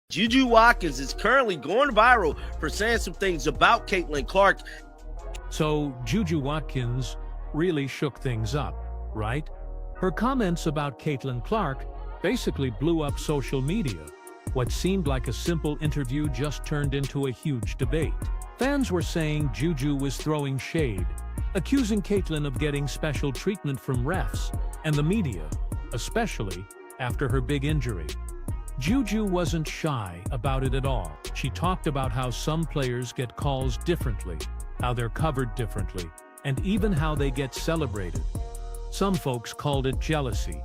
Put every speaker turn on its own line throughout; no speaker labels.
JuJu Watkins is currently going viral for saying some things about Caitlin Clark.
So JuJu Watkins really shook things up, right? Her comments about Caitlin Clark basically blew up social media. What seemed like a simple interview just turned into a huge debate. Fans were saying JuJu was throwing shade, accusing Caitlin of getting special treatment from refs and the media, especially after her big injury. JuJu wasn't shy about it at all. She talked about how some players get calls differently, how they're covered differently, and even how they get celebrated. Some folks called it jealousy.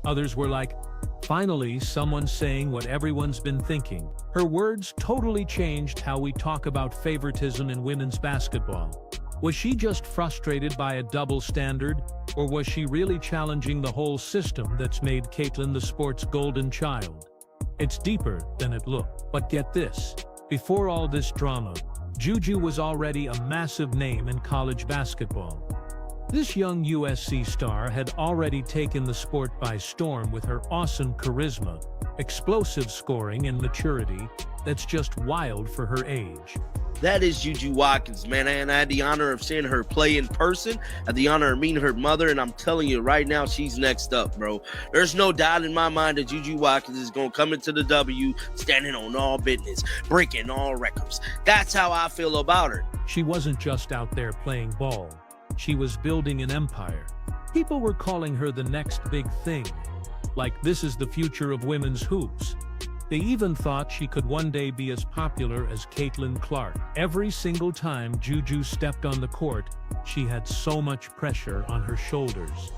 Others were like, finally, someone's saying what everyone's been thinking. Her words totally changed how we talk about favoritism in women's basketball. Was she just frustrated by a double standard, or was she really challenging the whole system that's made Caitlin the sport's golden child? It's deeper than it looked. But get this, before all this drama, JuJu was already a massive name in college basketball. This young USC star had already taken the sport by storm with her awesome charisma, explosive scoring, and maturity that's just wild for her age.
That is JuJu Watkins, man, and I had the honor of seeing her play in person. I had the honor of meeting her mother, and I'm telling you right now, she's next up, bro. There's no doubt in my mind that JuJu Watkins is going to come into the W standing on all business, breaking all records. That's how I feel about her.
She wasn't just out there playing ball. She was building an empire. People were calling her the next big thing, like this is the future of women's hoops. They even thought she could one day be as popular as Caitlin Clark. Every single time JuJu stepped on the court, she had so much pressure on her shoulders.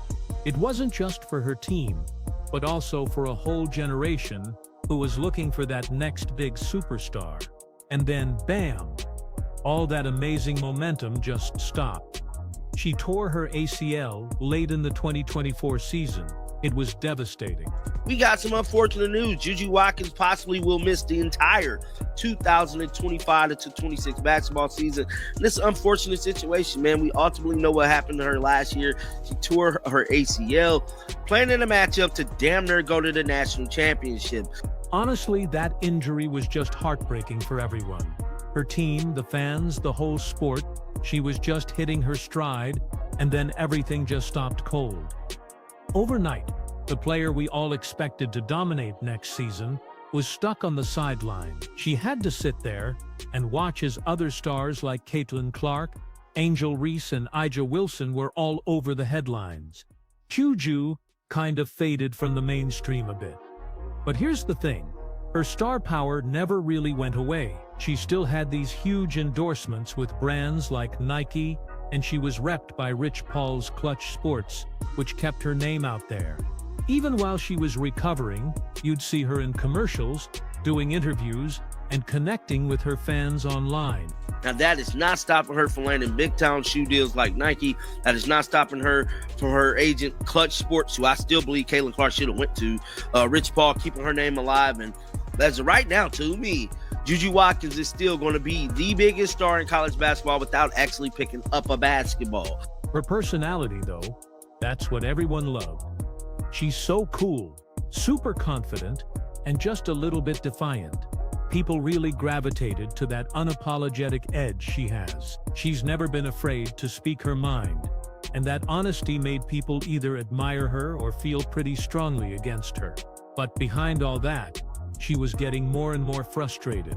It wasn't just for her team, but also for a whole generation who was looking for that next big superstar. And then, bam! All that amazing momentum just stopped. She tore her ACL late in the 2024 season. It was devastating.
We got some unfortunate news. JuJu Watkins possibly will miss the entire 2025-26 basketball season. And this unfortunate situation, man, we ultimately know what happened to her last year. She tore her ACL, playing in a matchup to damn near go to the national championship.
Honestly, that injury was just heartbreaking for everyone. Her team, the fans, the whole sport. She was just hitting her stride, and then everything just stopped cold. Overnight, the player we all expected to dominate next season was stuck on the sideline. She had to sit there and watch as other stars like Caitlin Clark, Angel Reese, and A'ja Wilson were all over the headlines. JuJu kind of faded from the mainstream a bit. But here's the thing, her star power never really went away. She still had these huge endorsements with brands like Nike, and she was repped by Rich Paul's Clutch Sports, which kept her name out there. Even while she was recovering, you'd see her in commercials, doing interviews, and connecting with her fans online.
Now, that is not stopping her from landing big-time shoe deals like Nike. That is not stopping her from her agent, Clutch Sports, who I still believe Caitlin Clark should have went to. Rich Paul keeping her name alive. And as of right now, to me, JuJu Watkins is still going to be the biggest star in college basketball without actually picking up a basketball.
Her personality, though, that's what everyone loved. She's so cool, super confident, and just a little bit defiant. People really gravitated to that unapologetic edge she has. She's never been afraid to speak her mind, and that honesty made people either admire her or feel pretty strongly against her. But behind all that, she was getting more and more frustrated.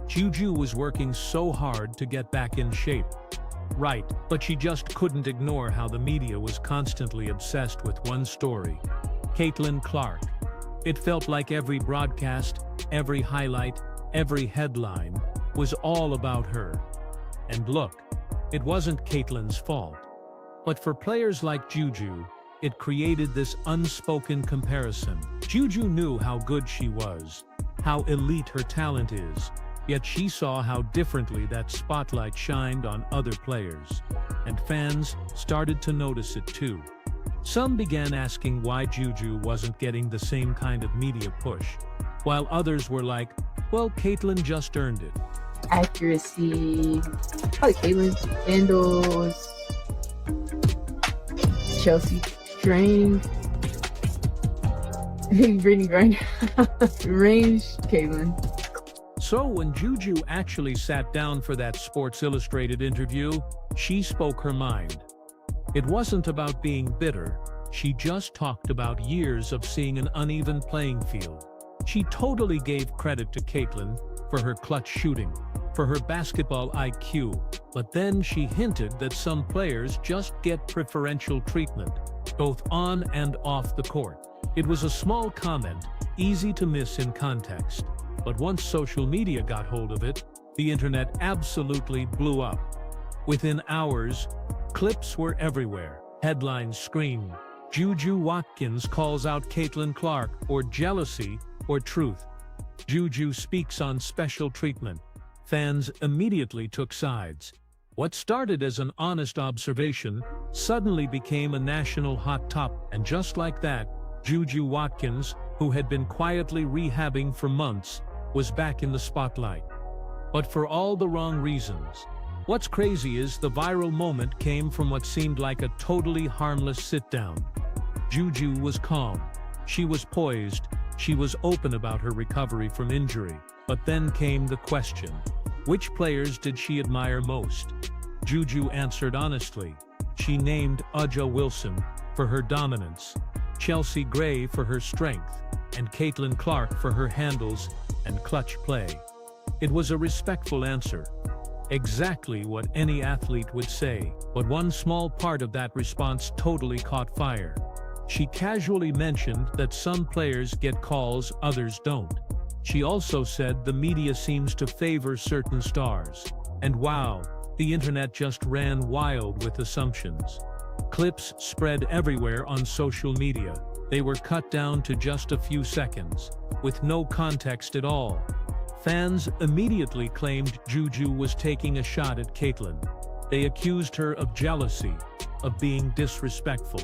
JuJu was working so hard to get back in shape. Right, but she just couldn't ignore how the media was constantly obsessed with one story: Caitlin Clark. It felt like every broadcast, every highlight, every headline was all about her. And look, it wasn't Caitlin's fault. But for players like JuJu, it created this unspoken comparison. JuJu knew how good she was, how elite her talent is, yet she saw how differently that spotlight shined on other players, and fans started to notice it too. Some began asking why JuJu wasn't getting the same kind of media push, while others were like, well, Caitlin just earned it.
Accuracy, probably Caitlin, handles, Chelsea Strange, Brittany Griner, range, Caitlin.
So when JuJu actually sat down for that Sports Illustrated interview, she spoke her mind. It wasn't about being bitter, she just talked about years of seeing an uneven playing field. She totally gave credit to Caitlin for her clutch shooting, for her basketball IQ, but then she hinted that some players just get preferential treatment, both on and off the court. It was a small comment, easy to miss in context, but once social media got hold of it, the internet absolutely blew up. Within hours, clips were everywhere. Headlines screamed, "JuJu Watkins calls out Caitlin Clark," or "jealousy," or "truth." JuJu speaks on special treatment. Fans immediately took sides. What started as an honest observation suddenly became a national hot topic, and just like that, JuJu Watkins, who had been quietly rehabbing for months, was back in the spotlight. But for all the wrong reasons. What's crazy is the viral moment came from what seemed like a totally harmless sit-down. JuJu was calm. She was poised. She was open about her recovery from injury. But then came the question. Which players did she admire most? JuJu answered honestly. She named A'ja Wilson for her dominance, Chelsea Gray for her strength, and Caitlin Clark for her handles and clutch play. It was a respectful answer. Exactly what any athlete would say, but one small part of that response totally caught fire. She casually mentioned that some players get calls, others don't. She also said the media seems to favor certain stars. And wow, the internet just ran wild with assumptions. Clips spread everywhere on social media. They were cut down to just a few seconds, with no context at all. Fans immediately claimed JuJu was taking a shot at Caitlin. They accused her of jealousy, of being disrespectful.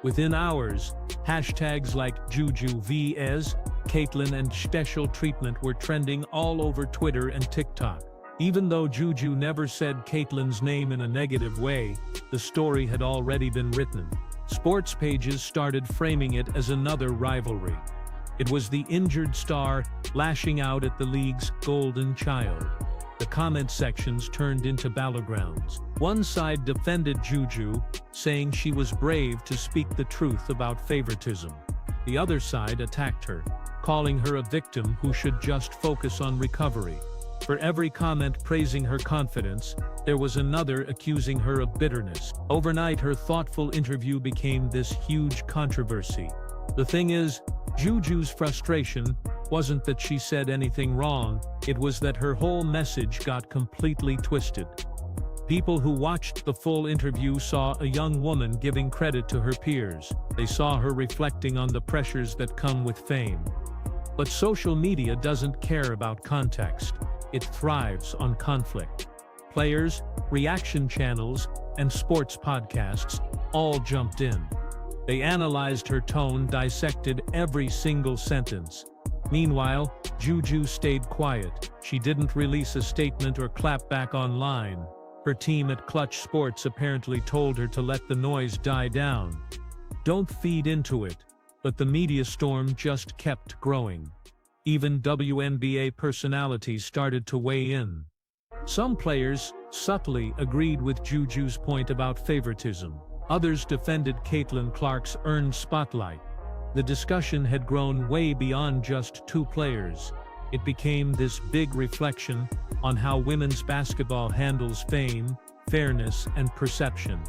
Within hours, hashtags like JuJu vs Caitlin and special treatment were trending all over Twitter and TikTok. Even though JuJu never said Caitlin's name in a negative way, the story had already been written. Sports pages started framing it as another rivalry. It was the injured star lashing out at the league's golden child. The comment sections turned into battlegrounds. One side defended JuJu, saying she was brave to speak the truth about favoritism. The other side attacked her, calling her a victim who should just focus on recovery. For every comment praising her confidence, there was another accusing her of bitterness. Overnight, her thoughtful interview became this huge controversy. The thing is, JuJu's frustration wasn't that she said anything wrong, it was that her whole message got completely twisted. People who watched the full interview saw a young woman giving credit to her peers. They saw her reflecting on the pressures that come with fame. But social media doesn't care about context. It thrives on conflict. Players, reaction channels, and sports podcasts all jumped in. They analyzed her tone, dissected every single sentence. Meanwhile, JuJu stayed quiet. She didn't release a statement or clap back online. Her team at Clutch Sports apparently told her to let the noise die down. Don't feed into it. But the media storm just kept growing. Even WNBA personalities started to weigh in. Some players subtly agreed with JuJu's point about favoritism. Others defended Caitlin Clark's earned spotlight. The discussion had grown way beyond just two players. It became this big reflection on how women's basketball handles fame, fairness, and perception.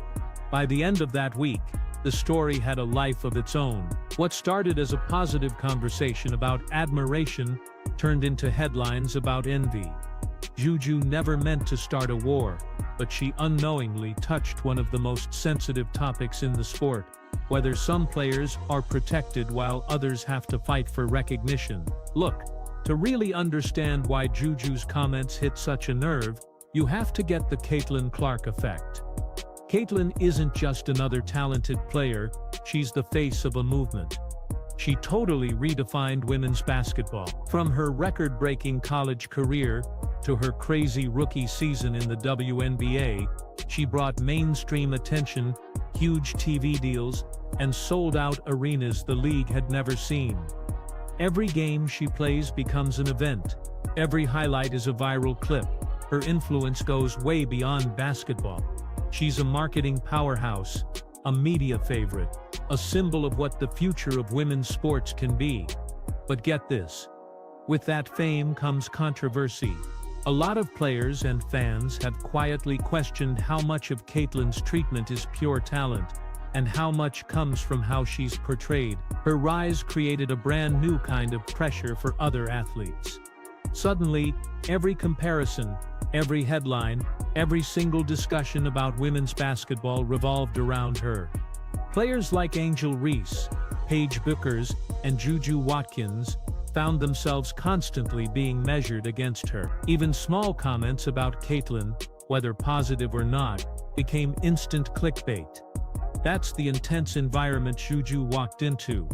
By the end of that week, the story had a life of its own. What started as a positive conversation about admiration turned into headlines about envy. JuJu never meant to start a war, but she unknowingly touched one of the most sensitive topics in the sport, whether some players are protected while others have to fight for recognition. Look, to really understand why JuJu's comments hit such a nerve, you have to get the Caitlin Clark effect. Caitlin isn't just another talented player, she's the face of a movement. She totally redefined women's basketball. From her record-breaking college career to her crazy rookie season in the WNBA, she brought mainstream attention, huge TV deals, and sold-out arenas the league had never seen. Every game she plays becomes an event, Every highlight is a viral clip. Her influence goes way beyond basketball. She's a marketing powerhouse, a media favorite, a symbol of what the future of women's sports can be. But get this. With that fame comes controversy. A lot of players and fans have quietly questioned how much of Caitlyn's treatment is pure talent, and how much comes from how she's portrayed. Her rise created a brand new kind of pressure for other athletes. Suddenly, every comparison, every headline, every single discussion about women's basketball revolved around her. Players like Angel Reese, Paige Bueckers, and JuJu Watkins found themselves constantly being measured against her. Even small comments about Caitlyn, whether positive or not, became instant clickbait. That's the intense environment JuJu walked into.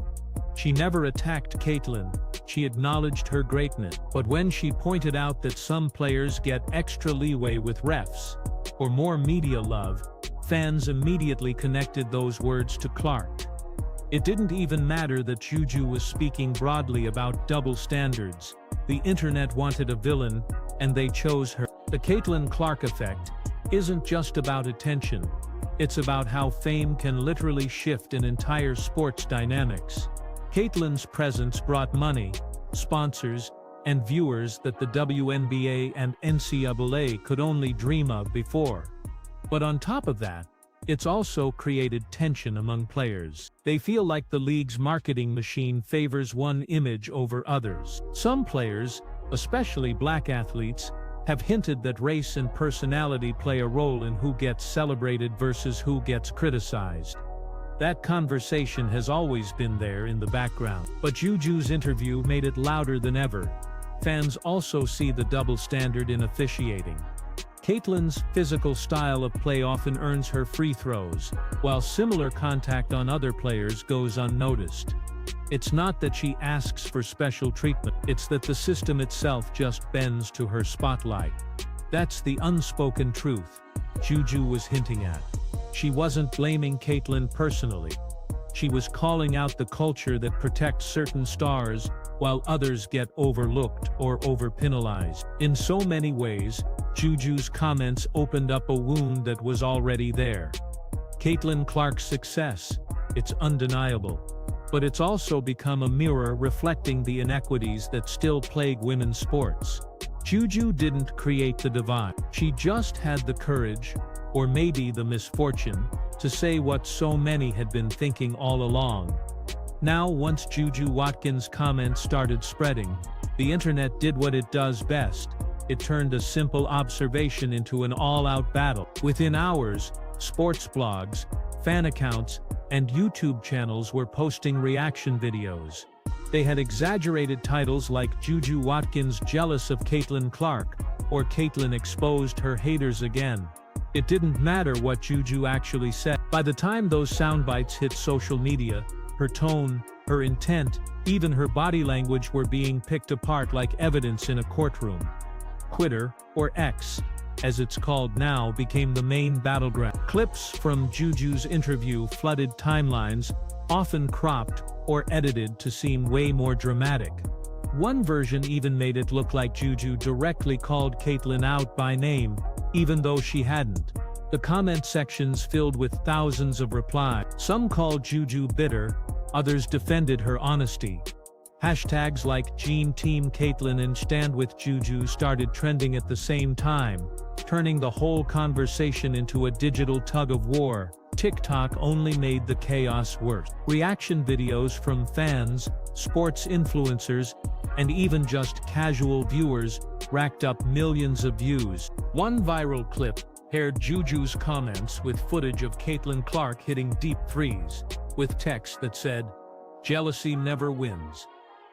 She never attacked Caitlyn, she acknowledged her greatness. But when she pointed out that some players get extra leeway with refs, or more media love, fans immediately connected those words to Clark. It didn't even matter that JuJu was speaking broadly about double standards. The internet wanted a villain, and they chose her. The Caitlyn Clark effect isn't just about attention. It's about how fame can literally shift an entire sport's dynamics. Caitlyn's presence brought money, sponsors, and viewers that the WNBA and NCAA could only dream of before. But on top of that, it's also created tension among players. They feel like the league's marketing machine favors one image over others. Some players, especially black athletes, have hinted that race and personality play a role in who gets celebrated versus who gets criticized. That conversation has always been there in the background, but JuJu's interview made it louder than ever. Fans also see the double standard in officiating. Caitlyn's physical style of play often earns her free throws, while similar contact on other players goes unnoticed. It's not that she asks for special treatment, it's that the system itself just bends to her spotlight. That's the unspoken truth JuJu was hinting at. She wasn't blaming Caitlyn personally. She was calling out the culture that protects certain stars, while others get overlooked or over-penalized. In so many ways, JuJu's comments opened up a wound that was already there. Caitlyn Clark's success, it's undeniable. But it's also become a mirror reflecting the inequities that still plague women's sports. JuJu didn't create the divide. She just had the courage, or maybe the misfortune, to say what so many had been thinking all along. Now, once JuJu Watkins' comments started spreading, the internet did what it does best. It turned a simple observation into an all-out battle. Within hours, sports blogs, fan accounts, and YouTube channels were posting reaction videos. They had exaggerated titles like JuJu Watkins jealous of Caitlyn Clark, or Caitlyn exposed her haters again. It didn't matter what JuJu actually said. By the time those soundbites hit social media, her tone, her intent, even her body language were being picked apart like evidence in a courtroom. Twitter, or X, as it's called now, became the main battleground. Clips from JuJu's interview flooded timelines, often cropped or edited to seem way more dramatic. One version even made it look like JuJu directly called Caitlyn out by name, even though she hadn't. The comment sections filled with thousands of replies. Some called JuJu bitter, others defended her honesty. Hashtags like Jean Team Caitlyn and Stand with JuJu started trending at the same time, turning the whole conversation into a digital tug-of-war. TikTok only made the chaos worse. Reaction videos from fans, sports influencers, and even just casual viewers racked up millions of views. One viral clip paired JuJu's comments with footage of Caitlyn Clark hitting deep threes, with text that said, "Jealousy never wins."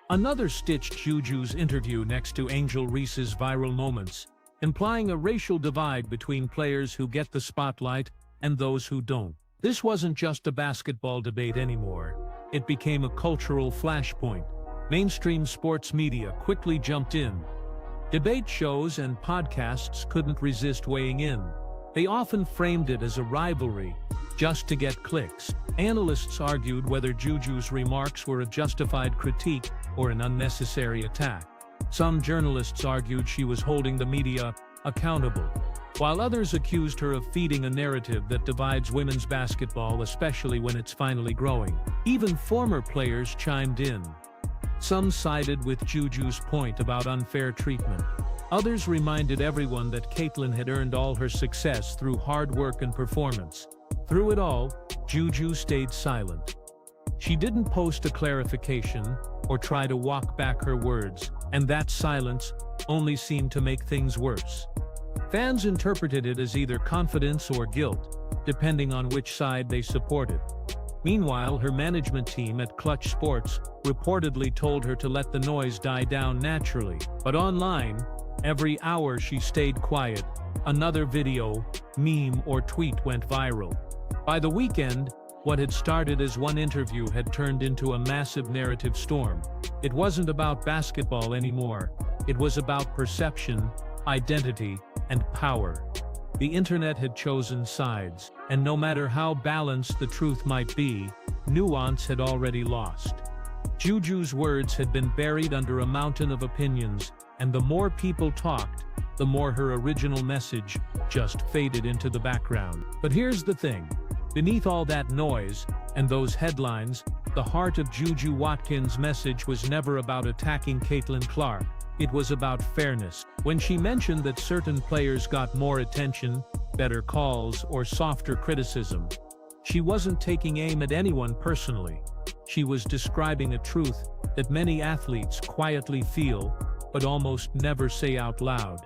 Another stitched JuJu's interview next to Angel Reese's viral moments, implying a racial divide between players who get the spotlight and those who don't. This wasn't just a basketball debate anymore. It became a cultural flashpoint. Mainstream sports media quickly jumped in. Debate shows and podcasts couldn't resist weighing in. They often framed it as a rivalry, just to get clicks. Analysts argued whether JuJu's remarks were a justified critique or an unnecessary attack. Some journalists argued she was holding the media accountable, while others accused her of feeding a narrative that divides women's basketball, especially when it's finally growing. Even former players chimed in. Some sided with JuJu's point about unfair treatment. Others reminded everyone that Caitlin had earned all her success through hard work and performance. Through it all, JuJu stayed silent. She didn't post a clarification or try to walk back her words, and that silence only seemed to make things worse. Fans interpreted it as either confidence or guilt, depending on which side they supported. Meanwhile, her management team at Clutch Sports reportedly told her to let the noise die down naturally. But online, every hour she stayed quiet, another video, meme, or tweet went viral. By the weekend, what had started as one interview had turned into a massive narrative storm. It wasn't about basketball anymore. It was about perception, identity, and power. The internet had chosen sides, and no matter how balanced the truth might be, nuance had already lost. JuJu's words had been buried under a mountain of opinions, and the more people talked, the more her original message just faded into the background. But here's the thing. Beneath all that noise and those headlines, the heart of JuJu Watkins' message was never about attacking Caitlin Clark. It was about fairness. When she mentioned that certain players got more attention, better calls, or softer criticism, she wasn't taking aim at anyone personally. She was describing a truth that many athletes quietly feel, but almost never say out loud.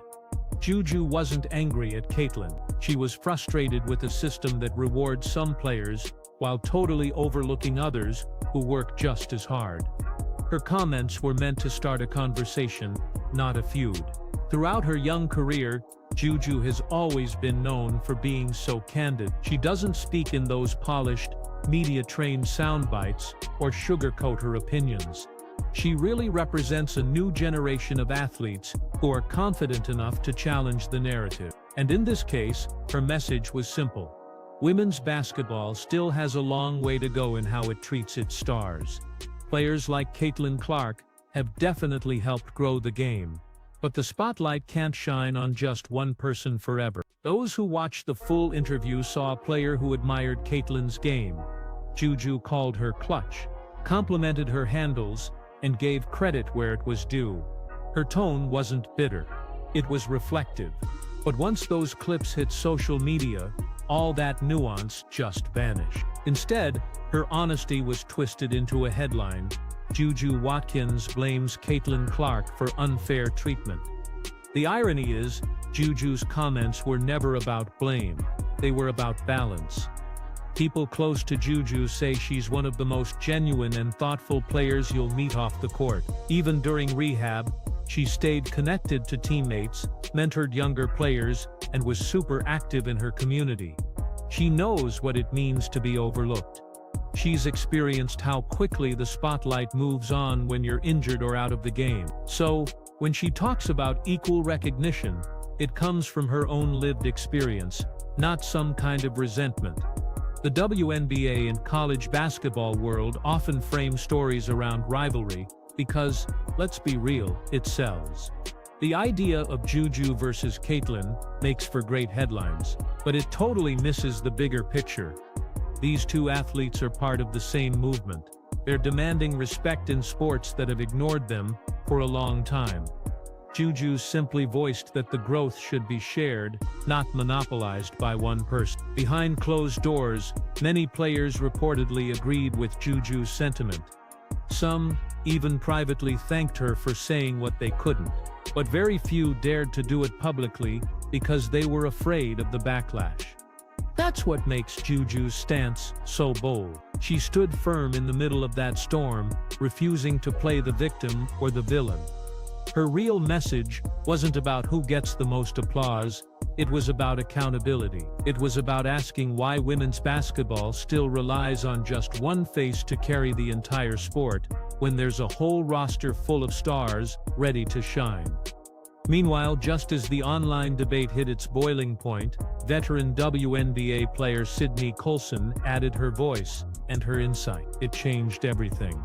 JuJu wasn't angry at Caitlin. She was frustrated with a system that rewards some players while totally overlooking others who work just as hard. Her comments were meant to start a conversation, not a feud. Throughout her young career, JuJu has always been known for being so candid. She doesn't speak in those polished, media-trained sound bites or sugarcoat her opinions. She really represents a new generation of athletes who are confident enough to challenge the narrative. And in this case, her message was simple. Women's basketball still has a long way to go in how it treats its stars. Players like Caitlin Clark have definitely helped grow the game. But the spotlight can't shine on just one person forever. Those who watched the full interview saw a player who admired Caitlin's game. JuJu called her clutch, complimented her handles, and gave credit where it was due. Her tone wasn't bitter. It was reflective. But once those clips hit social media, all that nuance just vanished. Instead, her honesty was twisted into a headline. JuJu Watkins blames Caitlin Clark for unfair treatment. The irony is, JuJu's comments were never about blame. They were about balance. People close to JuJu say she's one of the most genuine and thoughtful players you'll meet off the court. Even during rehab, she stayed connected to teammates, mentored younger players, and was super active in her community. She knows what it means to be overlooked. She's experienced how quickly the spotlight moves on when you're injured or out of the game. So, when she talks about equal recognition, it comes from her own lived experience, not some kind of resentment. The WNBA and college basketball world often frame stories around rivalry because, let's be real, it sells. The idea of JuJu versus Caitlin makes for great headlines, but it totally misses the bigger picture. These two athletes are part of the same movement. They're demanding respect in sports that have ignored them for a long time. JuJu simply voiced that the growth should be shared, not monopolized by one person. Behind closed doors, many players reportedly agreed with JuJu's sentiment. Some even privately thanked her for saying what they couldn't. But very few dared to do it publicly because they were afraid of the backlash. That's what makes JuJu's stance so bold. She stood firm in the middle of that storm, refusing to play the victim or the villain. Her real message wasn't about who gets the most applause, it was about accountability. It was about asking why women's basketball still relies on just one face to carry the entire sport, when there's a whole roster full of stars ready to shine. Meanwhile, just as the online debate hit its boiling point, veteran WNBA player Sydney Colson added her voice and her insight. It changed everything.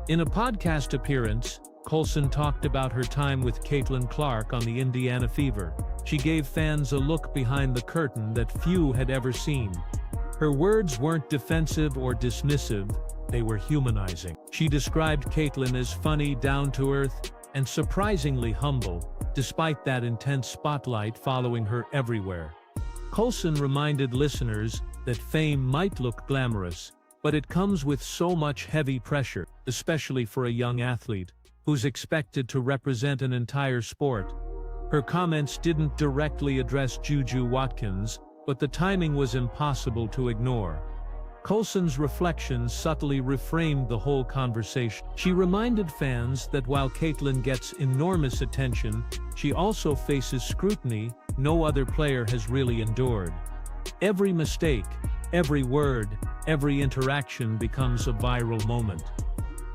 In a podcast appearance, Coulson talked about her time with Caitlin Clark on the Indiana Fever. She gave fans a look behind the curtain that few had ever seen. Her words weren't defensive or dismissive, they were humanizing. She described Caitlin as funny, down-to-earth, and surprisingly humble, despite that intense spotlight following her everywhere. Coulson reminded listeners that fame might look glamorous, but it comes with so much heavy pressure, especially for a young athlete who's expected to represent an entire sport. Her comments didn't directly address JuJu Watkins, but the timing was impossible to ignore. Coulson's reflections subtly reframed the whole conversation. She reminded fans that while Caitlin gets enormous attention, she also faces scrutiny no other player has really endured. Every mistake, every word, every interaction becomes a viral moment.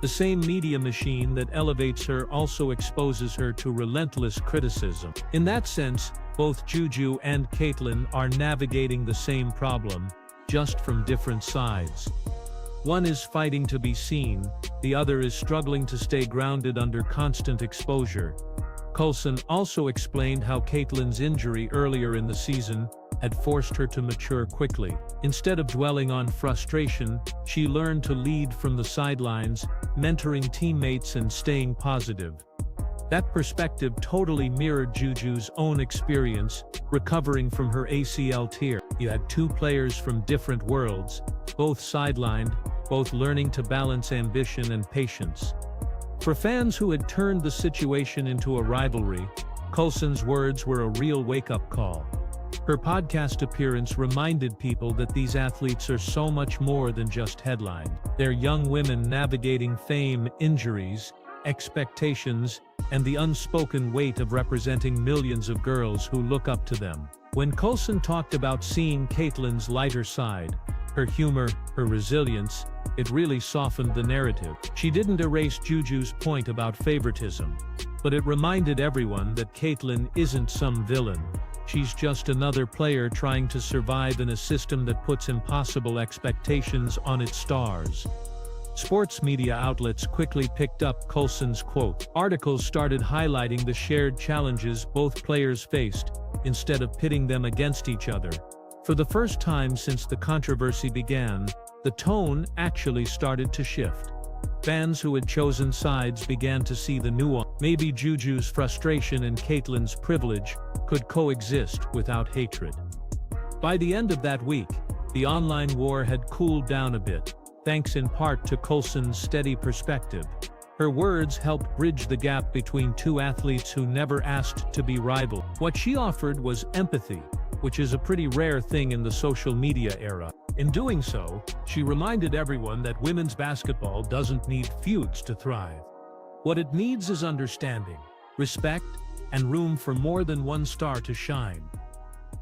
The same media machine that elevates her also exposes her to relentless criticism. In that sense, both JuJu and Caitlin are navigating the same problem, just from different sides. One is fighting to be seen, the other is struggling to stay grounded under constant exposure. Coulson also explained how Caitlin's injury earlier in the season had forced her to mature quickly. Instead of dwelling on frustration, she learned to lead from the sidelines, mentoring teammates and staying positive. That perspective totally mirrored JuJu's own experience, recovering from her ACL tear. You had two players from different worlds, both sidelined, both learning to balance ambition and patience. For fans who had turned the situation into a rivalry, Coulson's words were a real wake-up call. Her podcast appearance reminded people that these athletes are so much more than just headlined. They're young women navigating fame, injuries, expectations, and the unspoken weight of representing millions of girls who look up to them. When Coulson talked about seeing Caitlin's lighter side, her humor, her resilience, it really softened the narrative. She didn't erase JuJu's point about favoritism, but it reminded everyone that Caitlin isn't some villain. She's just another player trying to survive in a system that puts impossible expectations on its stars. Sports media outlets quickly picked up Coulson's quote. Articles started highlighting the shared challenges both players faced, instead of pitting them against each other. For the first time since the controversy began, the tone actually started to shift. Fans who had chosen sides began to see the nuance. Maybe JuJu's frustration and Caitlin's privilege could coexist without hatred. By the end of that week, the online war had cooled down a bit, thanks in part to Coulson's steady perspective. Her words helped bridge the gap between two athletes who never asked to be rival. What she offered was empathy, which is a pretty rare thing in the social media era. In doing so, she reminded everyone that women's basketball doesn't need feuds to thrive. What it needs is understanding, respect, and room for more than one star to shine.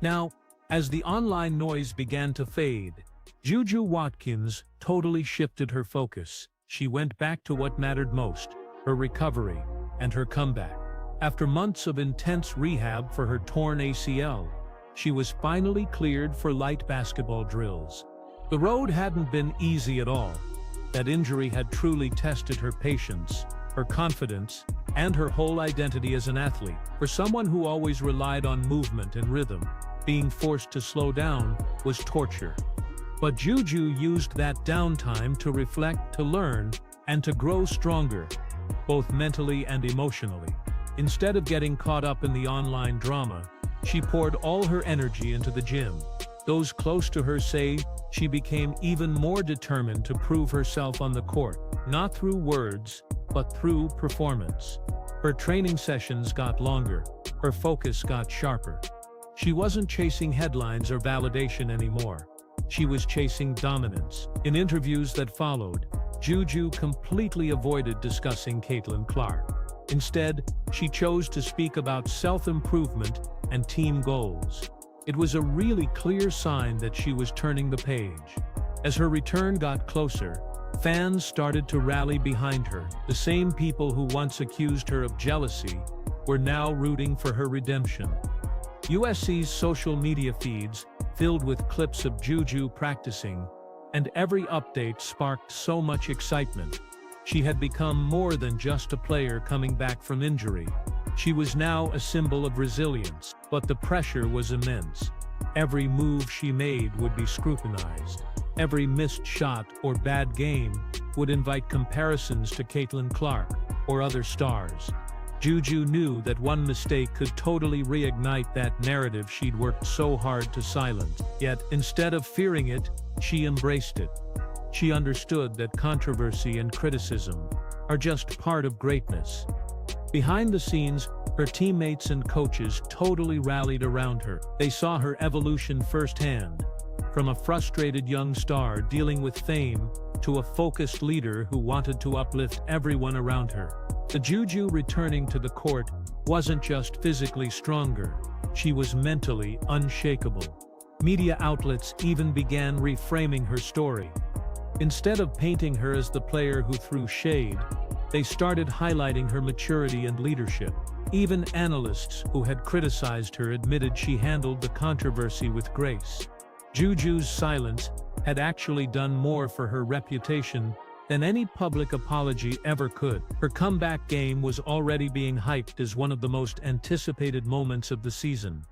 Now, as the online noise began to fade, JuJu Watkins totally shifted her focus. She went back to what mattered most, her recovery and her comeback. After months of intense rehab for her torn ACL, she was finally cleared for light basketball drills. The road hadn't been easy at all. That injury had truly tested her patience, her confidence, and her whole identity as an athlete. For someone who always relied on movement and rhythm, being forced to slow down was torture. But JuJu used that downtime to reflect, to learn, and to grow stronger, both mentally and emotionally. Instead of getting caught up in the online drama, she poured all her energy into the gym. Those close to her say she became even more determined to prove herself on the court, not through words, but through performance. Her training sessions got longer, her focus got sharper. She wasn't chasing headlines or validation anymore. She was chasing dominance. In interviews that followed, JuJu completely avoided discussing Caitlin Clark. Instead, she chose to speak about self-improvement and team goals. It was a really clear sign that she was turning the page. As her return got closer, fans started to rally behind her. The same people who once accused her of jealousy were now rooting for her redemption. USC's social media feeds filled with clips of JuJu practicing, and every update sparked so much excitement. She had become more than just a player coming back from injury. She was now a symbol of resilience, but the pressure was immense. Every move she made would be scrutinized. Every missed shot or bad game would invite comparisons to Caitlin Clark or other stars. JuJu knew that one mistake could totally reignite that narrative she'd worked so hard to silence. Yet, instead of fearing it, she embraced it. She understood that controversy and criticism are just part of greatness. Behind the scenes, her teammates and coaches totally rallied around her. They saw her evolution firsthand, from a frustrated young star dealing with fame to a focused leader who wanted to uplift everyone around her. The JuJu returning to the court wasn't just physically stronger, she was mentally unshakable. Media outlets even began reframing her story. Instead of painting her as the player who threw shade, they started highlighting her maturity and leadership. Even analysts who had criticized her admitted she handled the controversy with grace. JuJu's silence had actually done more for her reputation than any public apology ever could. Her comeback game was already being hyped as one of the most anticipated moments of the season.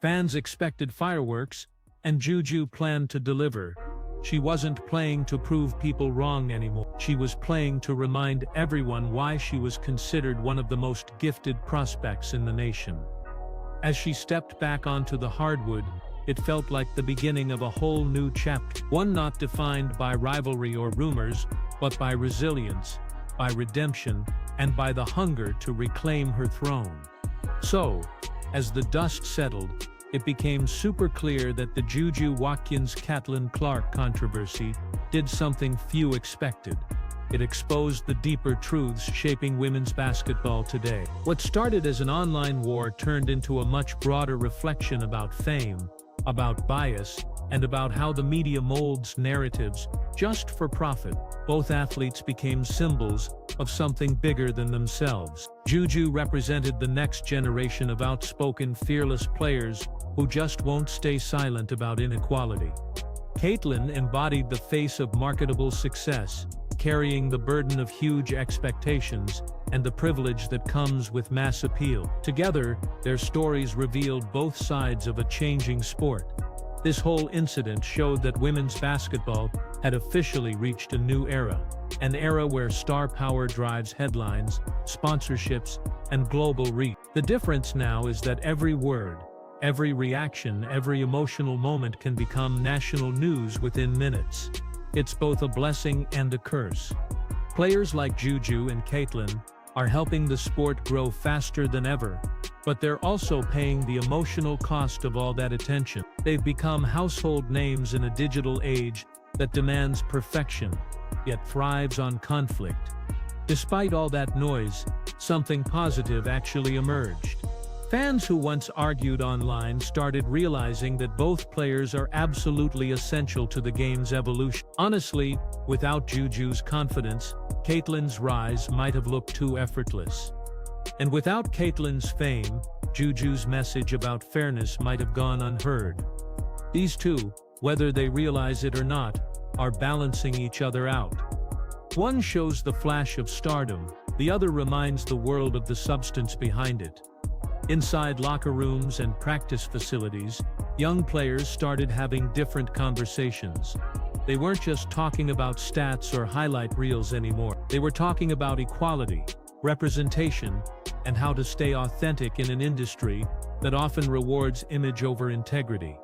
Fans expected fireworks, and JuJu planned to deliver. She wasn't playing to prove people wrong anymore. She was playing to remind everyone why she was considered one of the most gifted prospects in the nation. As she stepped back onto the hardwood, it felt like the beginning of a whole new chapter, one not defined by rivalry or rumors, but by resilience, by redemption, and by the hunger to reclaim her throne. So, as the dust settled, it became super clear that the JuJu Watkins Caitlin Clark controversy did something few expected. It exposed the deeper truths shaping women's basketball today. What started as an online war turned into a much broader reflection about fame, about bias, and about how the media molds narratives just for profit. Both athletes became symbols of something bigger than themselves. JuJu represented the next generation of outspoken, fearless players who just won't stay silent about inequality. Caitlin embodied the face of marketable success, carrying the burden of huge expectations and the privilege that comes with mass appeal. Together, their stories revealed both sides of a changing sport. This whole incident showed that women's basketball had officially reached a new era, an era where star power drives headlines, sponsorships, and global reach. The difference now is that every word, every reaction, every emotional moment can become national news within minutes. It's both a blessing and a curse. Players like JuJu and Caitlin are helping the sport grow faster than ever, but they're also paying the emotional cost of all that attention. They've become household names in a digital age that demands perfection, yet thrives on conflict. Despite all that noise, something positive actually emerged. Fans who once argued online started realizing that both players are absolutely essential to the game's evolution. Honestly, without JuJu's confidence, Caitlin's rise might have looked too effortless. And without Caitlin's fame, JuJu's message about fairness might have gone unheard. These two, whether they realize it or not, are balancing each other out. One shows the flash of stardom, the other reminds the world of the substance behind it. Inside locker rooms and practice facilities, young players started having different conversations. They weren't just talking about stats or highlight reels anymore. They were talking about equality, representation, and how to stay authentic in an industry that often rewards image over integrity.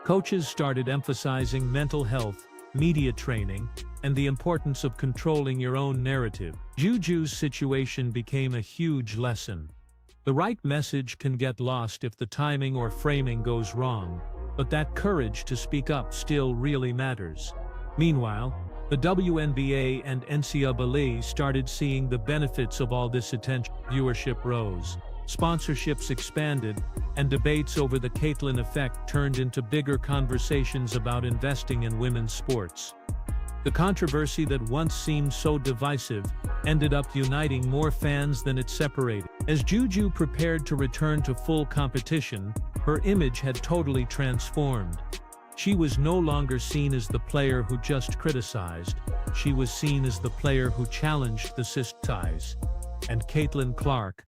Coaches started emphasizing mental health, media training, and the importance of controlling your own narrative. JuJu's situation became a huge lesson. The right message can get lost if the timing or framing goes wrong, but that courage to speak up still really matters. Meanwhile, the WNBA and NCAA started seeing the benefits of all this attention. Viewership rose, sponsorships expanded, and debates over the Caitlin effect turned into bigger conversations about investing in women's sports. The controversy that once seemed so divisive ended up uniting more fans than it separated. As JuJu prepared to return to full competition, her image had totally transformed. She was no longer seen as the player who just criticized, she was seen as the player who challenged the system. And Caitlin Clark,